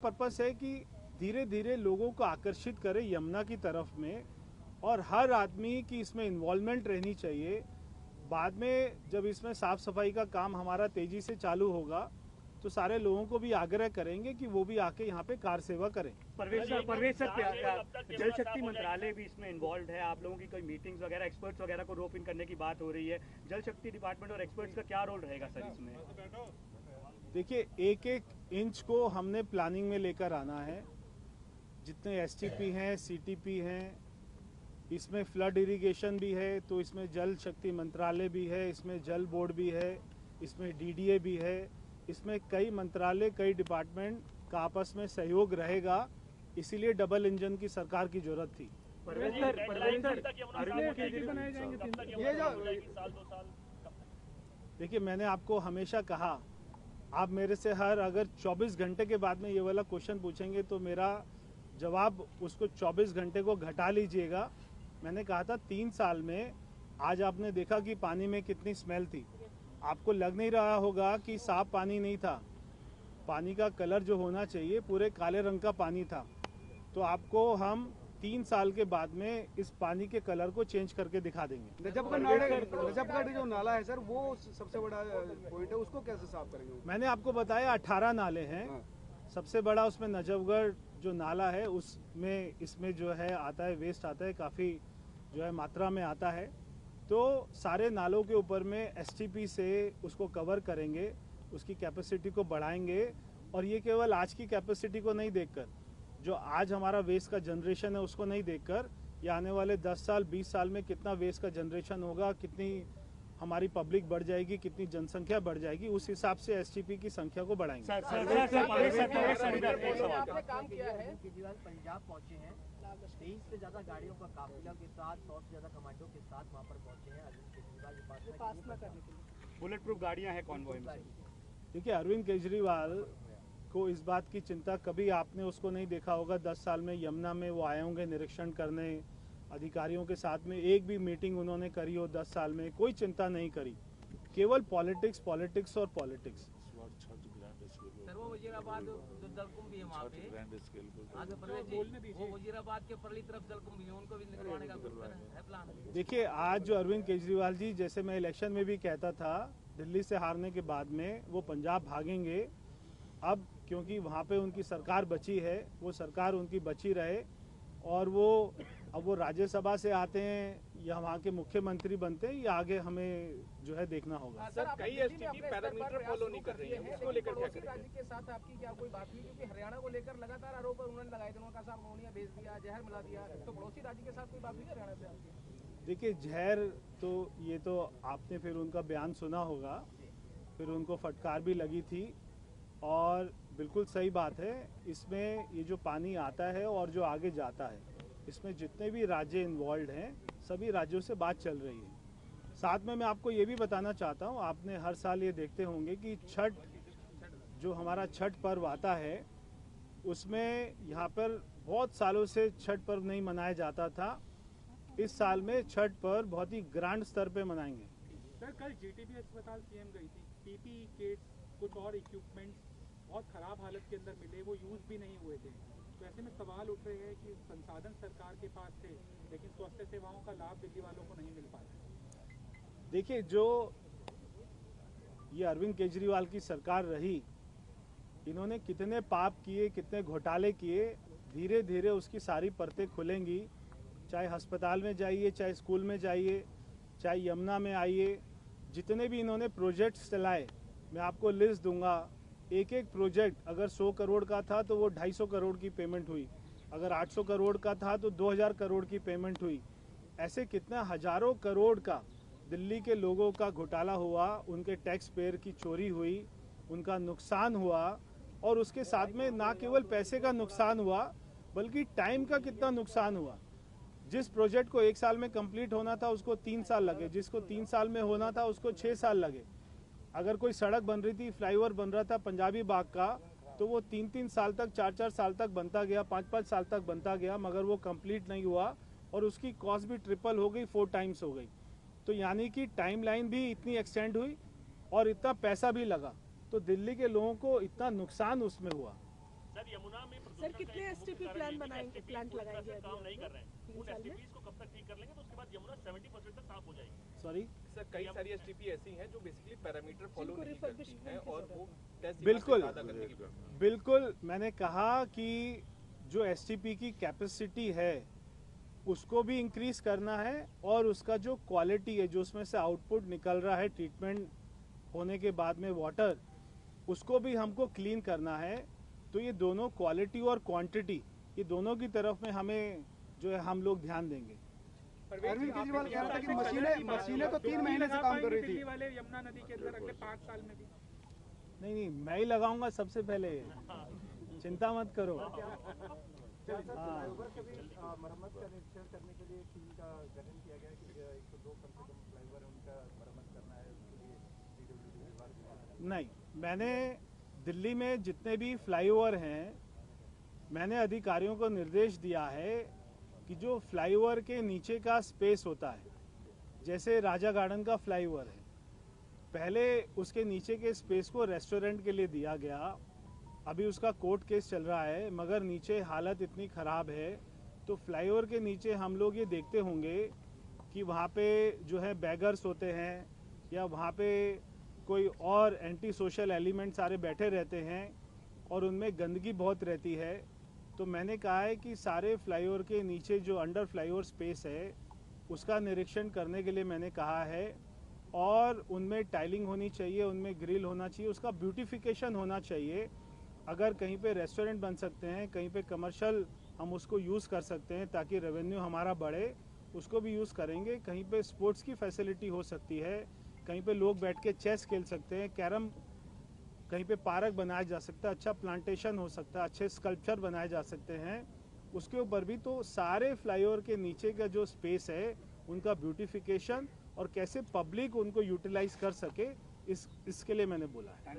Purpose है कि धीरे धीरे लोगों को आकर्षित करे यमुना की तरफ में, और हर आदमी की इसमें इन्वॉल्वमेंट रहनी चाहिए। बाद में जब इसमें साफ सफाई का काम हमारा तेजी से चालू होगा तो सारे लोगों को भी आग्रह करेंगे कि वो भी आके यहाँ पे कार सेवा करें। परवेश सर, जल शक्ति मंत्रालय भी इसमें इन्वॉल्व है। आप लोगों की कोई मीटिंग्स वगैरह, एक्सपर्ट्स वगैरह को रोप इन करने की बात हो रही है। जल शक्ति डिपार्टमेंट और एक्सपर्ट्स का क्या रोल रहेगा सर इसमें? देखिए, एक एक इंच को हमने प्लानिंग में लेकर आना है। जितने एसटीपी हैं, सीटीपी हैं, इसमें फ्लड इरिगेशन भी है, तो इसमें जल शक्ति मंत्रालय भी है, इसमें जल बोर्ड भी है, इसमें डीडीए भी है। इसमें कई मंत्रालय, कई डिपार्टमेंट का आपस में सहयोग रहेगा, इसीलिए डबल इंजन की सरकार की जरूरत थी। देखिए, मैंने आपको हमेशा कहा, आप मेरे से अगर 24 घंटे के बाद में ये वाला क्वेश्चन पूछेंगे तो मेरा जवाब उसको 24 घंटे को घटा लीजिएगा। मैंने कहा था 3 साल में, आज आपने देखा कि पानी में कितनी स्मेल थी। आपको लग नहीं रहा होगा कि साफ पानी नहीं था। पानी का कलर जो होना चाहिए पूरे काले रंग का पानी था। तो आपको हम 3 साल के बाद में इस पानी के कलर को चेंज करके दिखा देंगे। नजफगढ़ जो नाला है सर, वो सबसे बड़ा पॉइंट है, उसको कैसे साफ करेंगे? मैंने आपको बताया 18 नाले हैं। सबसे बड़ा उसमें नजफगढ़ जो नाला है उसमें, इसमें जो है आता है, वेस्ट आता है, काफ़ी जो है मात्रा में आता है। तो सारे नालों के ऊपर में एसटीपी से उसको कवर करेंगे, उसकी कैपेसिटी को बढ़ाएंगे। और ये केवल आज की कैपेसिटी को नहीं देखकर, जो आज हमारा वेस्ट का जनरेशन है उसको नहीं देखकर, ये आने वाले 10 साल 20 साल में कितना वेस्ट का जनरेशन होगा, कितनी हमारी पब्लिक बढ़ जाएगी, कितनी जनसंख्या बढ़ जाएगी, उस हिसाब से एसटीपी की संख्या को बढ़ाएंगे। आपने काम किया है, केजरीवाल पंजाब पहुंचे हैं, 23 से ज्यादा गाड़ियों का काफिला के साथ, 100 से ज्यादा कमांडो के साथ वहां पर पहुंचे हैं अरविंद केजरीवाल के। बुलेट प्रूफ गाड़ियां हैं कॉन्वॉय में। देखिए, अरविंद केजरीवाल को इस बात की चिंता, कभी आपने उसको नहीं देखा होगा 10 साल में यमुना में वो आए होंगे निरीक्षण करने, अधिकारियों के साथ में एक भी मीटिंग उन्होंने करी हो 10 साल में? कोई चिंता नहीं करी, केवल पॉलिटिक्स, पॉलिटिक्स और पॉलिटिक्स। सर, वो वजीराबाद जो जलकुंभ भी है वहाँ पे, वो वजीराबाद के परली तरफ जलकुंभ है, उनको भी निकलवाने का है प्लान? देखिए, आज जो अरविंद केजरीवाल जी, जैसे मैं इलेक्शन में भी कहता था, दिल्ली से हारने के बाद में वो पंजाब भागेंगे। अब क्योंकि वहाँ पे उनकी सरकार बची है, वो सरकार उनकी बची रहे, और अब वो राज्यसभा से आते हैं या वहाँ के मुख्यमंत्री बनते हैं, या आगे हमें जो है देखना होगा। सर, कई एसटीपी पैरामीटर फॉलो नहीं कर रही है, उसको लेकर क्या करेंगे? राज्य के साथ आपकी क्या कोई बात हुई? क्योंकि हरियाणा को लेकर लगातार आरोप उन्होंने लगाए थे, उन्होंने कहा साहब अमोनिया भेज दिया, जहर मिला दिया। तो पड़ोसी राज्य के साथ कोई बात हुई हरियाणा से आपकी? देखिए, जहर तो ये तो आपने फिर उनका बयान सुना होगा, फिर उनको फटकार भी लगी थी, और बिल्कुल सही बात है। इसमें ये जो पानी आता है और जो आगे जाता है, इसमें जितने भी राज्य इन्वॉल्व हैं, सभी राज्यों से बात चल रही है। साथ में मैं आपको ये भी बताना चाहता हूँ, आपने हर साल ये देखते होंगे कि छठ, जो हमारा छठ पर्व आता है, उसमें यहाँ पर बहुत सालों से छठ पर्व नहीं मनाया जाता था। इस साल में छठ पर्व बहुत ही ग्रांड स्तर पे मनाएंगे। सर, कल जीटीबी अस्पताल सीएम गई थी, पीपीई किट्स, कुछ और इक्विपमेंट्स बहुत खराब हालत के अंदर मिले, वो यूज भी नहीं हुए थे। तो ऐसे में सवाल उठ रहे हैं कि संसाधन सरकार के पास थे, लेकिन स्वास्थ्य सेवाओं का लाभ दिल्ली वालों को नहीं मिल पाया। देखिए, जो ये अरविंद केजरीवाल की सरकार रही, इन्होंने कितने पाप किए, कितने घोटाले किए, धीरे धीरे उसकी सारी परतें खुलेंगी। चाहे अस्पताल में जाइए, चाहे स्कूल में जाइए, चाहे यमुना में आइए, जितने भी इन्होंने प्रोजेक्ट्स चलाए, मैं आपको लिस्ट दूंगा। एक एक प्रोजेक्ट अगर 100 करोड़ का था तो वो 250 करोड़ की पेमेंट हुई, अगर 800 करोड़ का था तो 2000 करोड़ की पेमेंट हुई। ऐसे कितना हजारों करोड़ का दिल्ली के लोगों का घोटाला हुआ, उनके टैक्स पेयर की चोरी हुई, उनका नुकसान हुआ। और उसके साथ में ना केवल पैसे का नुकसान हुआ, बल्कि टाइम का कितना नुकसान हुआ। जिस प्रोजेक्ट को 1 साल में कंप्लीट होना था उसको 3 साल लगे, जिसको 3 साल में होना था उसको 6 साल लगे। अगर कोई सड़क बन रही थी, फ्लाईओवर बन रहा था पंजाबी बाग का, तो वो 3-3 साल तक, 4-4 साल तक बनता गया, 5-5 साल तक बनता गया, मगर वो कंप्लीट नहीं हुआ, और उसकी कॉस्ट भी ट्रिपल हो गई, 4 टाइम्स हो गई। तो यानी कि टाइमलाइन भी इतनी एक्सटेंड हुई और इतना पैसा भी लगा, तो दिल्ली के लोगों को इतना नुकसान उसमें हुआ। सर यमुना में सर कितने एसटीपी प्लान बनाएंगे, प्लांट लगाएंगे अभी काम नहीं कर रहे हैं, 3 उन साल में? एसटीपीज को कब तक ठीक कर लेंगे तो उसके बाद यमुना 70% तक साफ हो जाएगी। सॉरी, सर कई सारी एसटीपी ऐसी हैं जो बेसिकली पैरामीटर फॉलो जिनको नहीं करती refurbishment हैं की और जरूरत वो टेस्ट बिल्कुल करने की बिल्कुल मैंने कहा कि जो एसटीपी की कैपेसिटी है उसको भी इंक्रीज करना है और उसका जो क्वालिटी है, जो उसमें से आउटपुट निकल रहा है ट्रीटमेंट होने के बाद में वाटर, उसको भी हमको क्लीन करना है। तो ये दोनों क्वालिटी और क्वांटिटी, ये दोनों की तरफ में हमें जो है हम लोग ध्यान देंगे। अरविंद केजरीवाल कह रहा था कि मशीनें तो 3 महीने से काम कर रही थी। दिल्ली वाले यमुना नदी के अंदर अगले 5 साल में भी नहीं, मैं ही लगाऊंगा सबसे पहले, चिंता मत करो। फ्लाईओवर के भी मरम्मत का निरीक्षण करने के लिए टीम का गठन किया गया कि 102 कम से कम फ्लाईओवर है उनका मरम्मत करना है, उसके लिए पीडब्ल्यूडी विभाग। नहीं, मैंने दिल्ली में जितने भी फ्लाईओवर हैं, मैंने अधिकारियों को निर्देश दिया है कि जो फ्लाईओवर के नीचे का स्पेस होता है, जैसे राजा गार्डन का फ्लाईओवर है, पहले उसके नीचे के स्पेस को रेस्टोरेंट के लिए दिया गया, अभी उसका कोर्ट केस चल रहा है, मगर नीचे हालत इतनी ख़राब है तो फ्लाईओवर के नीचे हम लोग ये देखते होंगे कि वहाँ पे जो है बैगर्स होते हैं या वहाँ पे कोई और एंटी सोशल एलिमेंट सारे बैठे रहते हैं और उनमें गंदगी बहुत रहती है। तो मैंने कहा है कि सारे फ्लाईओवर के नीचे जो अंडर फ्लाईओवर स्पेस है उसका निरीक्षण करने के लिए मैंने कहा है, और उनमें टाइलिंग होनी चाहिए, उनमें ग्रिल होना चाहिए, उसका ब्यूटिफिकेशन होना चाहिए। अगर कहीं पे रेस्टोरेंट बन सकते हैं, कहीं पे कमर्शियल हम उसको यूज़ कर सकते हैं ताकि रेवेन्यू हमारा बढ़े, उसको भी यूज़ करेंगे। कहीं पे स्पोर्ट्स की फैसिलिटी हो सकती है, कहीं पे लोग बैठ के चेस खेल सकते हैं, कैरम, कहीं पे पार्क बनाया जा सकता है, अच्छा प्लांटेशन हो सकता है, अच्छे स्कल्पचर बनाए जा सकते हैं उसके ऊपर भी। तो सारे फ्लाईओवर के नीचे का जो स्पेस है उनका ब्यूटिफिकेशन और कैसे पब्लिक उनको यूटिलाइज कर सके, इसके लिए मैंने बोला है।